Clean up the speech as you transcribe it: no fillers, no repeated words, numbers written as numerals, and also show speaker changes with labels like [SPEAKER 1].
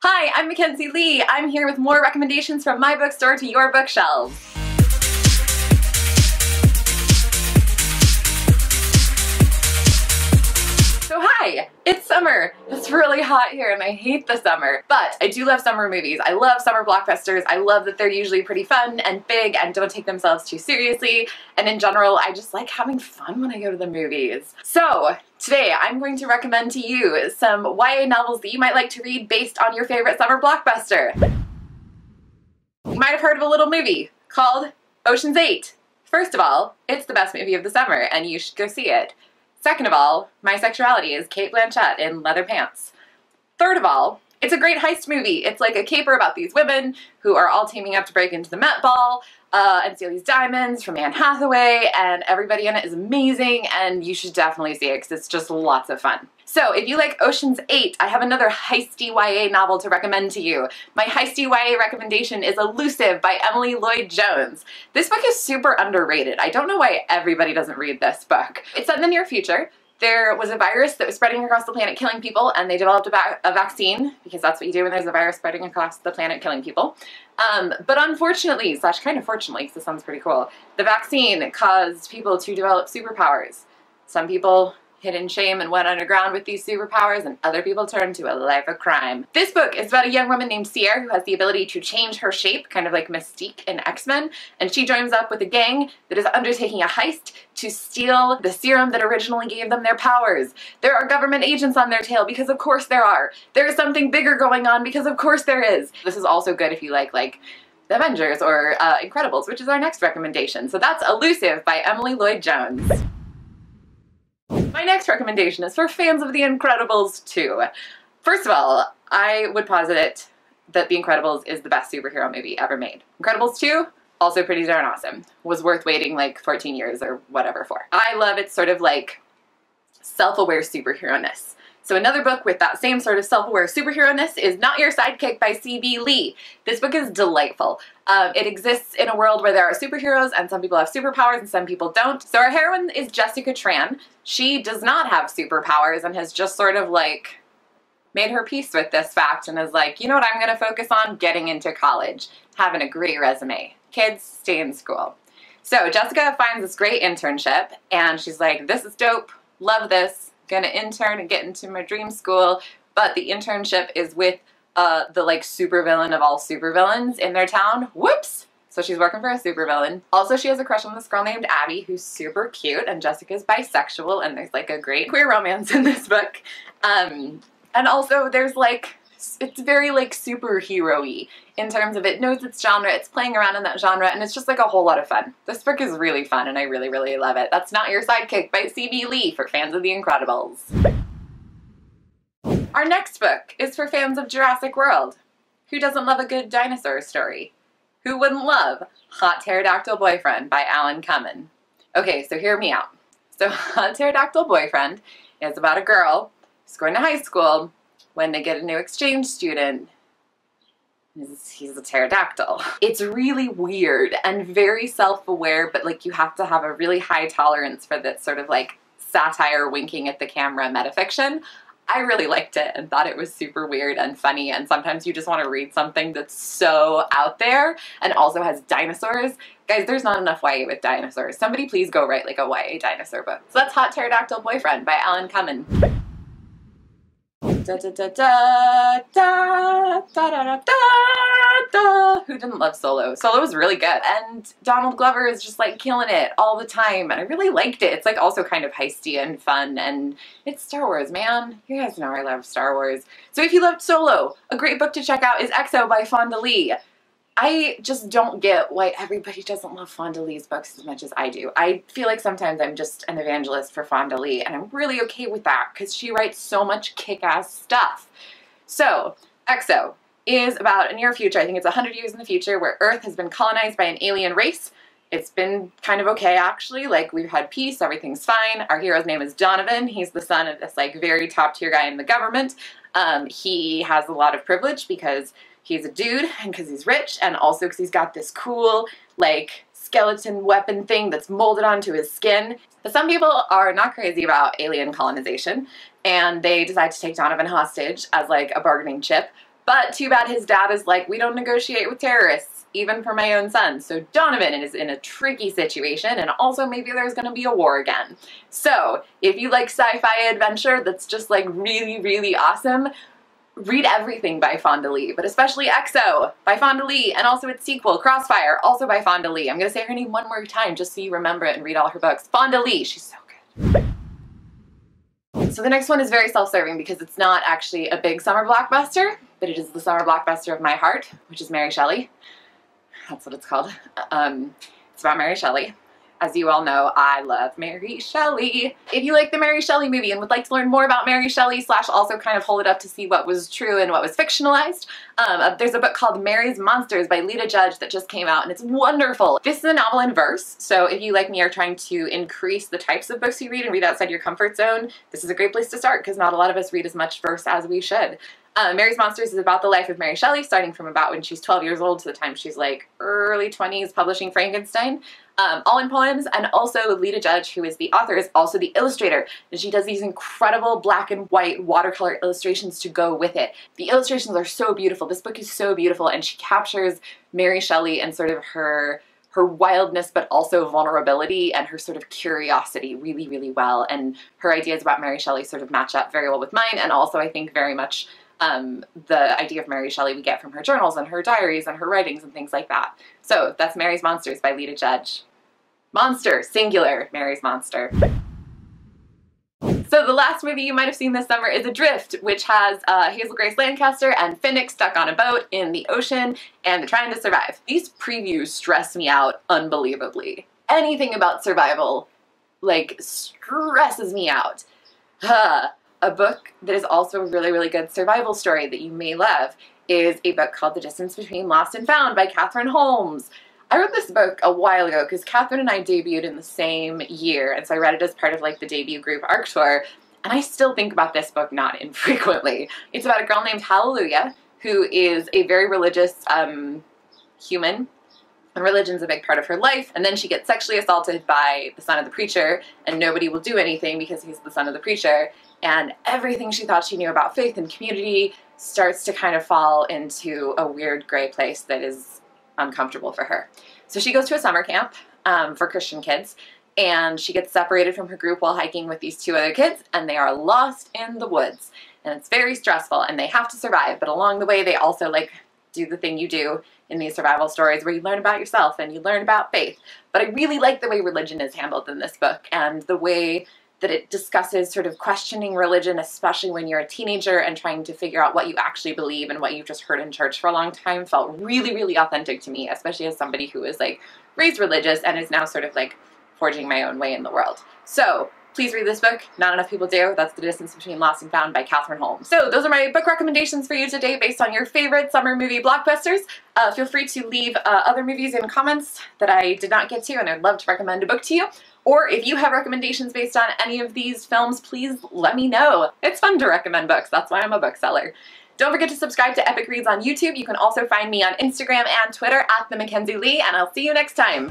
[SPEAKER 1] Hi, I'm Mackenzi Lee. I'm here with more recommendations from my bookstore to your bookshelves. So hi, it's summer. It's really hot here and I hate the summer, but I do love summer movies. I love summer blockbusters. I love that they're usually pretty fun and big and don't take themselves too seriously. And in general, I just like having fun when I go to the movies. So today I'm going to recommend to you some YA novels that you might like to read based on your favorite summer blockbuster. You might have heard of a little movie called Ocean's 8. First of all, it's the best movie of the summer and you should go see it. Second of all, my sexuality is Cate Blanchett in leather pants. Third of all, it's a great heist movie. It's like a caper about these women who are all teaming up to break into the Met Ball and steal these diamonds from Anne Hathaway, and everybody in it is amazing, and you should definitely see it because it's just lots of fun. So if you like Ocean's 8, I have another heisty YA novel to recommend to you. My heisty YA recommendation is Elusive by Emily Lloyd-Jones. This book is super underrated. I don't know why everybody doesn't read this book. It's set in the near future. There was a virus that was spreading across the planet killing people, and they developed a vaccine, because that's what you do when there's a virus spreading across the planet killing people. But unfortunately, slash kind of fortunately, because this sounds pretty cool, the vaccine caused people to develop superpowers. Some people hid in shame and went underground with these superpowers, and other people turned to a life of crime. This book is about a young woman named Sierra who has the ability to change her shape, kind of like Mystique in X-Men, and she joins up with a gang that is undertaking a heist to steal the serum that originally gave them their powers. There are government agents on their tail, because of course there are. There is something bigger going on, because of course there is. This is also good if you like The Avengers or Incredibles, which is our next recommendation. So that's Elusive by Emily Lloyd-Jones. My next recommendation is for fans of The Incredibles 2. First of all, I would posit that The Incredibles is the best superhero movie ever made. Incredibles 2, also pretty darn awesome. Was worth waiting like 14 years or whatever for. I love its sort of like self-aware superhero-ness. So another book with that same sort of self-aware superhero-ness is Not Your Sidekick by C.B. Lee. This book is delightful. It exists in a world where there are superheroes and some people have superpowers and some people don't. So our heroine is Jessica Tran. She does not have superpowers and has just sort of like made her peace with this fact and is like, you know what I'm going to focus on? Getting into college. Having a great resume. Kids, stay in school. So Jessica finds this great internship and she's like, this is dope. Love this. Gonna intern and get into my dream school, but the internship is with the like supervillain of all supervillains in their town. Whoops! So she's working for a supervillain. Also, she has a crush on this girl named Abby who's super cute, and Jessica's bisexual, and there's like a great queer romance in this book. And also there's like, it's very like superhero-y in terms of it knows its genre, it's playing around in that genre, and it's just like a whole lot of fun. This book is really fun and I really, really love it. That's Not Your Sidekick by C.B. Lee for fans of The Incredibles. Our next book is for fans of Jurassic World. Who doesn't love a good dinosaur story? Who wouldn't love Hot Pterodactyl Boyfriend by Alan Cumming? Okay, so hear me out. So Hot Pterodactyl Boyfriend is about a girl who's going to high school when they get a new exchange student. He's a pterodactyl. It's really weird and very self-aware, but like you have to have a really high tolerance for this sort of like satire winking at the camera metafiction. I really liked it and thought it was super weird and funny, and sometimes you just want to read something that's so out there and also has dinosaurs. Guys, there's not enough YA with dinosaurs. Somebody please go write like a YA dinosaur book. So that's Hot Pterodactyl Boyfriend by Alan Cumming. Da, da, da, da, da, da, da, da, da. Who didn't love Solo? Solo was really good, and Donald Glover is just like killing it all the time, and I really liked it. It's like also kind of heisty and fun, and it's Star Wars, man. You guys know I love Star Wars. So if you loved Solo, a great book to check out is EXO by Fonda Lee. I just don't get why everybody doesn't love Fonda Lee's books as much as I do. I feel like sometimes I'm just an evangelist for Fonda Lee, and I'm really okay with that because she writes so much kick-ass stuff. So, EXO is about a near future, I think it's 100 years in the future, where Earth has been colonized by an alien race. It's been kind of okay, actually. Like, we've had peace, everything's fine. Our hero's name is Donovan. He's the son of this, like, very top-tier guy in the government. He has a lot of privilege because he's a dude and because he's rich, and also because he's got this cool, like, skeleton weapon thing that's molded onto his skin. But some people are not crazy about alien colonization, and they decide to take Donovan hostage as, like, a bargaining chip. But too bad his dad is like, we don't negotiate with terrorists, even for my own son. So Donovan is in a tricky situation, and also maybe there's gonna be a war again. So if you like sci-fi adventure that's just like really, really awesome, read everything by Fonda Lee, but especially EXO by Fonda Lee, and also its sequel, Crossfire, also by Fonda Lee. I'm gonna say her name one more time just so you remember it and read all her books. Fonda Lee, she's so good. So the next one is very self-serving because it's not actually a big summer blockbuster, but it is the summer blockbuster of my heart, which is Mary Shelley. That's what it's called. It's about Mary Shelley. As you all know, I love Mary Shelley. If you like the Mary Shelley movie and would like to learn more about Mary Shelley / also kind of hold it up to see what was true and what was fictionalized, there's a book called Mary's Monsters by Lita Judge that just came out, and it's wonderful. This is a novel in verse, so if you, like me, are trying to increase the types of books you read and read outside your comfort zone, this is a great place to start because not a lot of us read as much verse as we should. Mary's Monsters is about the life of Mary Shelley, starting from about when she's 12 years old to the time she's like early 20s publishing Frankenstein, all in poems. And also Lita Judge, who is the author, is also the illustrator, and she does these incredible black and white watercolor illustrations to go with it. The illustrations are so beautiful. This book is so beautiful, and she captures Mary Shelley and sort of her wildness, but also vulnerability and her sort of curiosity really, really well. And her ideas about Mary Shelley sort of match up very well with mine, and also I think very much the idea of Mary Shelley we get from her journals and her diaries and her writings and things like that. So that's Mary's Monsters by Lita Judge. Monster, singular, Mary's Monster. So the last movie you might have seen this summer is Adrift, which has Hazel Grace Lancaster and Finnick stuck on a boat in the ocean and they're trying to survive. These previews stress me out unbelievably. Anything about survival, like, stresses me out. A book that is also a really, really good survival story that you may love is a book called The Distance Between Lost and Found by Catherine Holmes. I read this book a while ago because Catherine and I debuted in the same year, and so I read it as part of like the debut group ARC tour, and I still think about this book not infrequently. It's about a girl named Hallelujah who is a very religious human, and religion's a big part of her life, and then she gets sexually assaulted by the son of the preacher, and nobody will do anything because he's the son of the preacher, and everything she thought she knew about faith and community starts to kind of fall into a weird gray place that is uncomfortable for her. So she goes to a summer camp for Christian kids, and she gets separated from her group while hiking with these two other kids, and they are lost in the woods. And it's very stressful, and they have to survive, but along the way they also like do the thing you do in these survival stories where you learn about yourself and you learn about faith. But I really like the way religion is handled in this book, and the way that it discusses sort of questioning religion, especially when you're a teenager and trying to figure out what you actually believe and what you've just heard in church for a long time, felt really, really authentic to me, especially as somebody who was like raised religious and is now sort of like forging my own way in the world. So please read this book. Not enough people do. That's The Distance Between Lost and Found by Catherine Holmes. So those are my book recommendations for you today based on your favorite summer movie blockbusters. Feel free to leave other movies in comments that I did not get to, and I'd love to recommend a book to you. Or if you have recommendations based on any of these films, please let me know. It's fun to recommend books. That's why I'm a bookseller. Don't forget to subscribe to Epic Reads on YouTube. You can also find me on Instagram and Twitter at the Mackenzi Lee, and I'll see you next time.